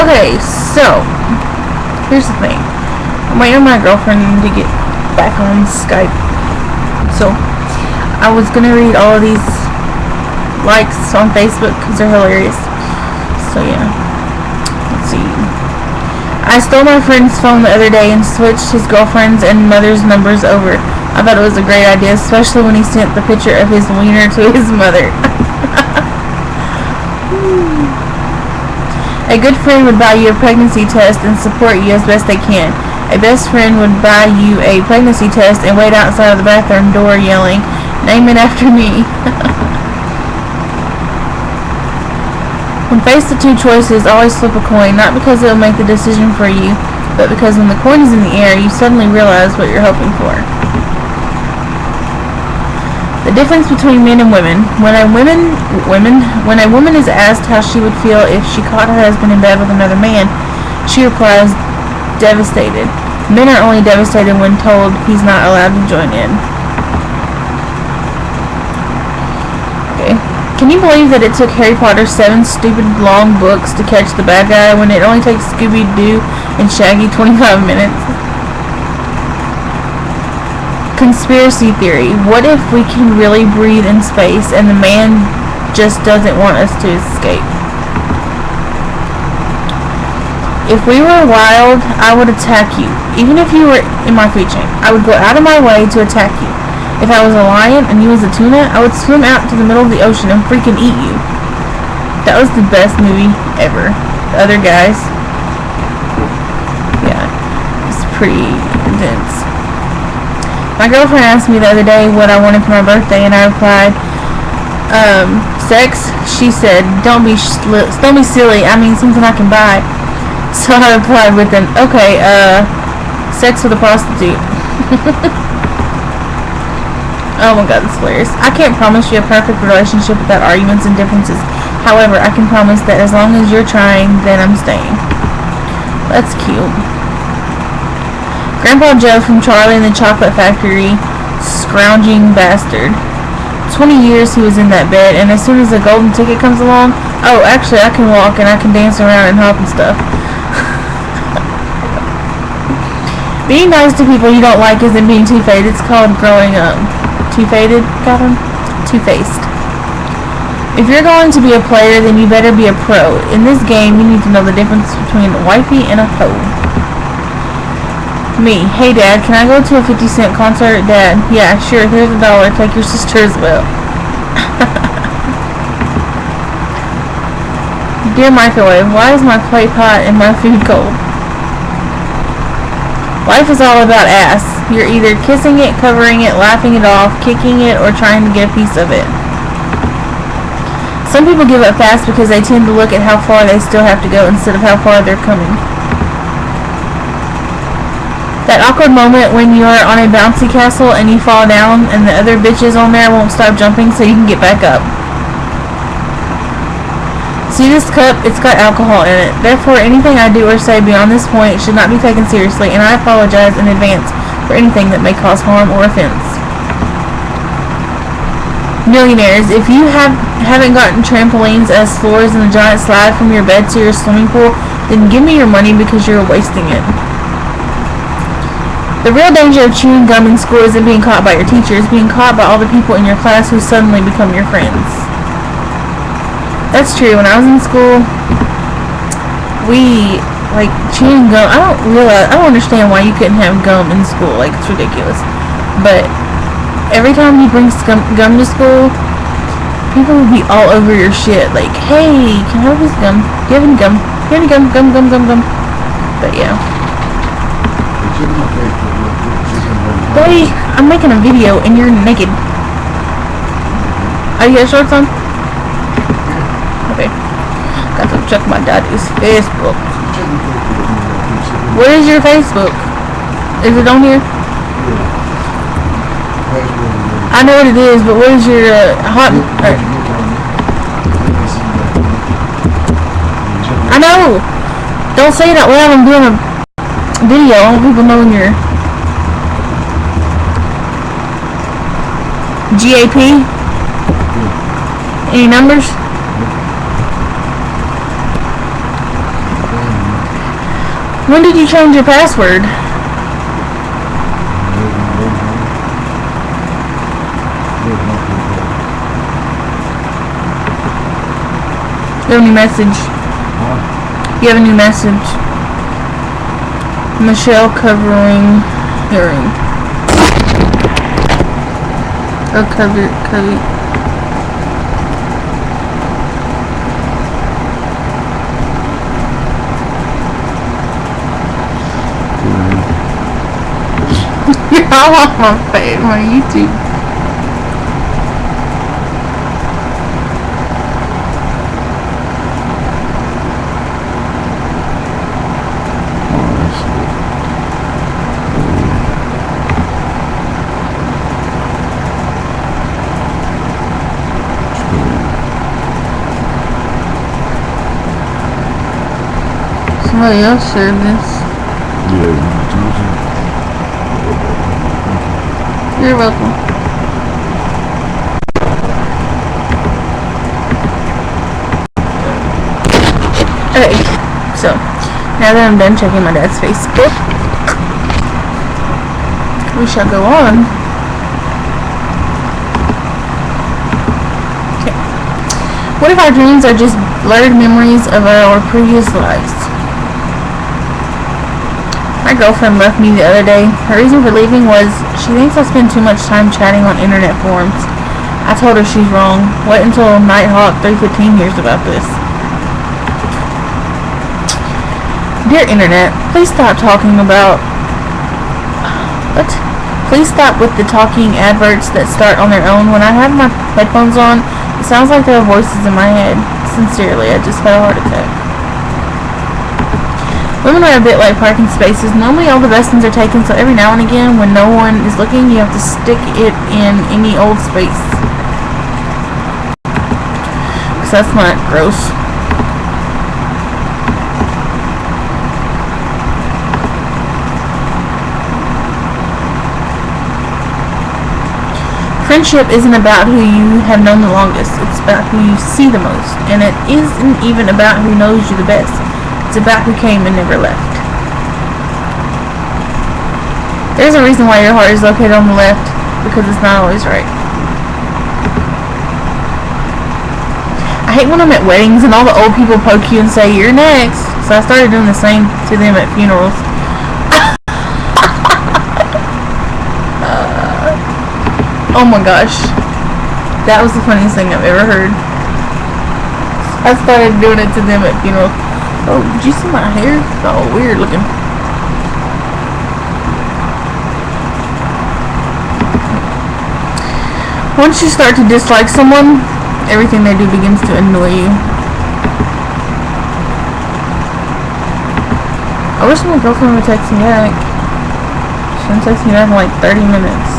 Okay, so here's the thing. I'm waiting on my girlfriend to get back on Skype. So I was gonna read all of these likes on Facebook because they're hilarious. So yeah, let's see. I stole my friend's phone the other day and switched his girlfriend's and mother's numbers over. I thought it was a great idea, especially when he sent the picture of his wiener to his mother. A good friend would buy you a pregnancy test and support you as best they can. A best friend would buy you a pregnancy test and wait outside of the bathroom door yelling, "Name it after me." When faced with two choices, always flip a coin, not because it will make the decision for you, but because when the coin is in the air, you suddenly realize what you're hoping for. The difference between men and women. When a woman is asked how she would feel if she caught her husband in bed with another man, she replies, devastated. Men are only devastated when told he's not allowed to join in. Okay. Can you believe that it took Harry Potter 7 stupid long books to catch the bad guy when it only takes Scooby-Doo and Shaggy 25 minutes? Conspiracy theory. What if we can really breathe in space and the man just doesn't want us to escape? If we were wild, I would attack you. Even if you were in my food chain, I would go out of my way to attack you. If I was a lion and you was a tuna, I would swim out to the middle of the ocean and freaking eat you. That was the best movie ever. The other guys, yeah, it's pretty intense. My girlfriend asked me the other day what I wanted for my birthday, and I replied, sex. She said, don't be silly, I mean something I can buy. So I replied with an, okay, sex with a prostitute. Oh my god, that's hilarious. I can't promise you a perfect relationship without arguments and differences. However, I can promise that as long as you're trying, then I'm staying. That's cute. Grandpa Joe from Charlie and the Chocolate Factory, scrounging bastard. 20 years he was in that bed, and as soon as the golden ticket comes along, oh, actually I can walk and I can dance around and hop and stuff. Being nice to people you don't like isn't being two-faced, it's called growing up. Two-faced? Got him? Two-faced. If you're going to be a player, then you better be a pro. In this game, you need to know the difference between a wifey and a hoe. Me, hey Dad, can I go to a 50 Cent concert? Dad, yeah, sure, here's $1, take your sister as well. Dear microwave, why is my plate hot and my food cold? Life is all about ass. You're either kissing it, covering it, laughing it off, kicking it, or trying to get a piece of it. Some people give up fast because they tend to look at how far they still have to go instead of how far they're coming. That awkward moment when you're on a bouncy castle and you fall down and the other bitches on there won't stop jumping so you can get back up. See this cup? It's got alcohol in it. Therefore, anything I do or say beyond this point should not be taken seriously, and I apologize in advance for anything that may cause harm or offense. Millionaires, if you haven't gotten trampolines as floors and a giant slide from your bed to your swimming pool, then give me your money because you're wasting it. The real danger of chewing gum in school isn't being caught by your teachers, being caught by all the people in your class who suddenly become your friends. That's true. When I was in school, we, chewing gum, I don't understand why you couldn't have gum in school. It's ridiculous. But every time you bring gum to school, people would be all over your shit. Hey, can I have this gum? Do you have any gum? Do you have any gum? But yeah. Buddy, I'm making a video and you're naked. Are you got shorts on? Okay. Got to check my daddy's Facebook. What is your Facebook? Is it on here? I know what it is, but what is your I know! Don't say that while I'm doing a video. I want people knowing your GAP. Any numbers? When did you change your password? You have a new message. You have a new message. Michelle covering hearing. Oh, cover. You're all on my face, my YouTube. Somebody else shared this. You're welcome. Okay, so now that I'm done checking my dad's Facebook, we shall go on. Okay. What if our dreams are just blurred memories of our previous lives? My girlfriend left me the other day. Her reason for leaving was she thinks I spend too much time chatting on internet forums. I told her she's wrong. Wait until Nighthawk 315 hears about this. Dear internet, please stop talking about... What? Please stop with the talking adverts that start on their own. When I have my headphones on, it sounds like there are voices in my head. Sincerely, I just had a heart attack. Women are a bit like parking spaces. Normally all the best ones are taken, so every now and again, when no one is looking, you have to stick it in any old space. Because that's not gross. Friendship isn't about who you have known the longest. It's about who you see the most. And it isn't even about who knows you the best. It's about who came and never left. There's a reason why your heart is located on the left, because it's not always right. I hate when I'm at weddings and all the old people poke you and say, "You're next." So I started doing the same to them at funerals. Oh my gosh. That was the funniest thing I've ever heard. I started doing it to them at funerals. Oh, did you see my hair? It's all weird looking. Once you start to dislike someone, everything they do begins to annoy you. I wish my girlfriend would text me back. She didn't text me back in like 30 minutes.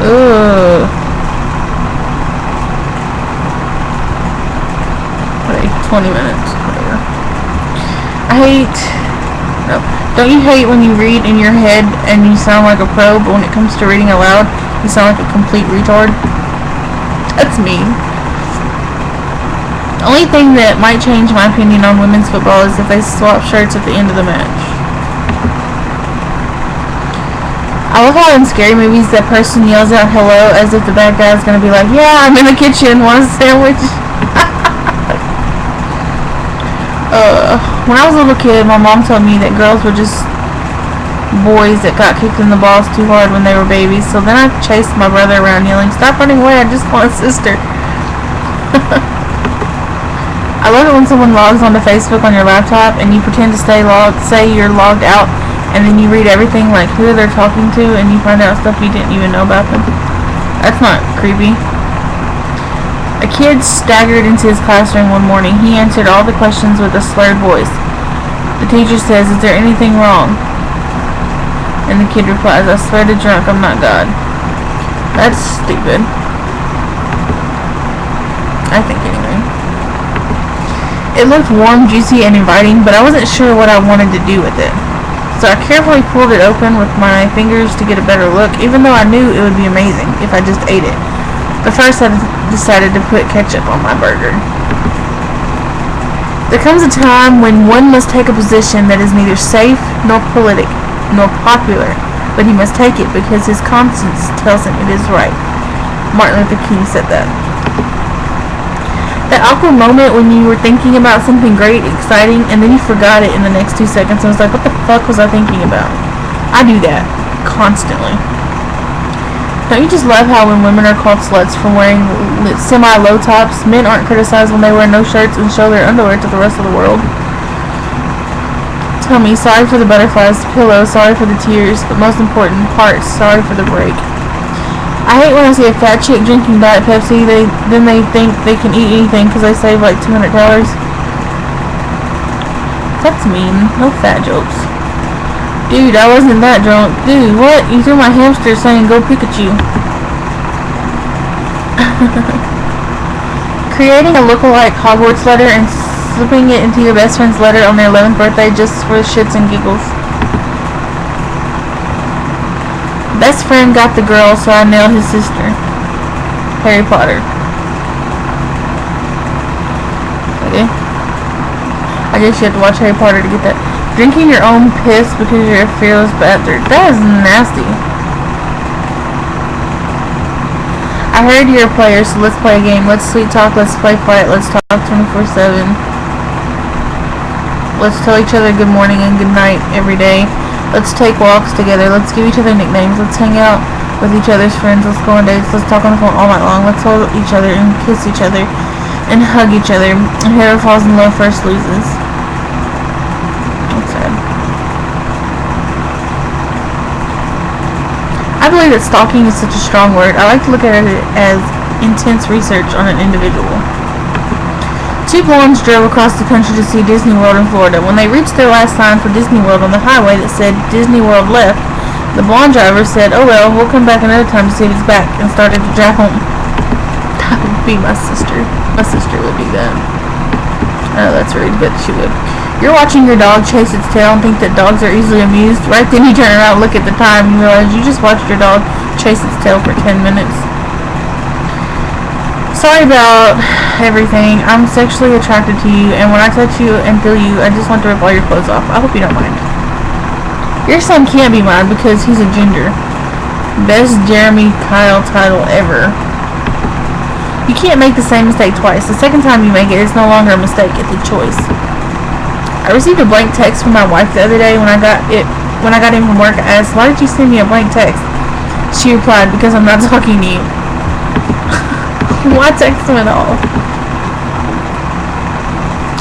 Ugh. 20 minutes later. Don't you hate when you read in your head and you sound like a pro, but when it comes to reading aloud, you sound like a complete retard? That's mean. The only thing that might change my opinion on women's football is if they swap shirts at the end of the match. I love how in scary movies that person yells out hello as if the bad guy's gonna be like, "Yeah, I'm in the kitchen, want a sandwich?" When I was a little kid, my mom told me that girls were just boys that got kicked in the balls too hard when they were babies. So then I chased my brother around yelling, "Stop running away, I just want a sister." I love it when someone logs onto Facebook on your laptop and you pretend to say you're logged out, and then you read everything like who they're talking to and you find out stuff you didn't even know about them. That's not creepy. A kid staggered into his classroom one morning. He answered all the questions with a slurred voice. The teacher says, "Is there anything wrong?" And the kid replies, "I swear to drunk, I'm not God." That's stupid. I think anyway. It looked warm, juicy, and inviting, but I wasn't sure what I wanted to do with it. So I carefully pulled it open with my fingers to get a better look, even though I knew it would be amazing if I just ate it. But first I decided to put ketchup on my burger. There comes a time when one must take a position that is neither safe nor politic nor popular, but he must take it because his conscience tells him it is right. Martin Luther King said that. That awkward moment when you were thinking about something great, exciting, and then you forgot it in the next 2 seconds and was like, what the fuck was I thinking about? I do that constantly. Don't you just love how when women are called sluts for wearing semi-low tops, men aren't criticized when they wear no shirts and show their underwear to the rest of the world? Tell me, sorry for the butterflies, the pillow, sorry for the tears, but most important part, sorry for the break. I hate when I see a fat chick drinking Diet Pepsi, then they think they can eat anything because they save like $200. That's mean. No fat jokes. Dude, I wasn't that drunk. Dude, what? You threw my hamster saying go Pikachu. Creating a lookalike Hogwarts letter and slipping it into your best friend's letter on their 11th birthday just for shits and giggles. Best friend got the girl, so I nailed his sister. Harry Potter. Okay. I guess you have to watch Harry Potter to get that. Drinking your own piss because you're a fearless bastard. That is nasty. I heard you're a player, so let's play a game. Let's sweet talk, let's play fight, let's talk 24/7. Let's tell each other good morning and good night every day. Let's take walks together. Let's give each other nicknames. Let's hang out with each other's friends. Let's go on dates. Let's talk on the phone all night long. Let's hold each other and kiss each other and hug each other. And whoever falls in love first loses. I believe that stalking is such a strong word. I like to look at it as intense research on an individual. Two blondes drove across the country to see Disney World in Florida. When they reached their last sign for Disney World on the highway that said Disney World left, the blonde driver said, oh well, we'll come back another time to see if it's back, and started to drive home. That would be my sister. My sister would do that. Oh, that's rude, but she would. You're watching your dog chase its tail and think that dogs are easily amused. Right then you turn around, look at the time, and realize you just watched your dog chase its tail for 10 minutes. Sorry about everything. I'm sexually attracted to you, and when I touch you and feel you, I just want to rip all your clothes off. I hope you don't mind. Your son can't be mine because he's a ginger. Best Jeremy Kyle title ever. You can't make the same mistake twice. The second time you make it, it's no longer a mistake, it's a choice. I received a blank text from my wife the other day when I got in from work. I asked, why did you send me a blank text? She replied, because I'm not talking to you. Why text him at all?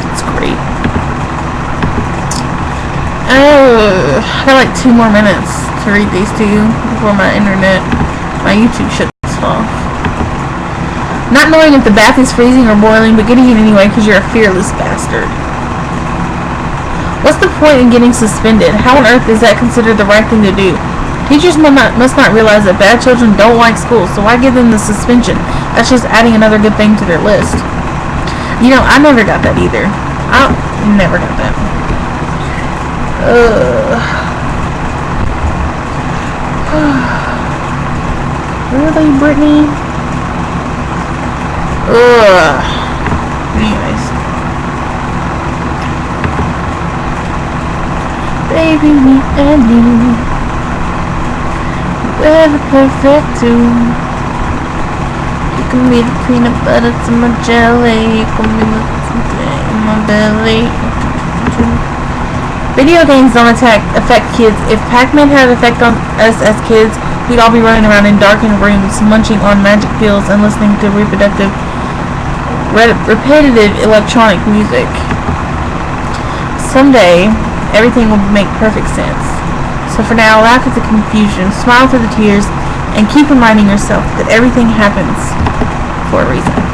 It's great. Oh, I got like 2 more minutes to read these to you before my YouTube shuts off. Not knowing if the bath is freezing or boiling, but getting it anyway because you're a fearless bastard. What's the point in getting suspended? How on earth is that considered the right thing to do? Teachers must not realize that bad children don't like school, so why give them the suspension? That's just adding another good thing to their list. You know, I never got that either. I never got that. Really, Brittany? Anyways. Baby, me and you, we're the perfect two. You can be the peanut butter to my jelly. You can be the something in my belly. Video games don't affect kids. If Pac-Man had an effect on us as kids, we'd all be running around in darkened rooms, munching on magic pills and listening to repetitive electronic music. Someday, everything will make perfect sense. So for now, laugh at the confusion, smile through the tears, and keep reminding yourself that everything happens for a reason.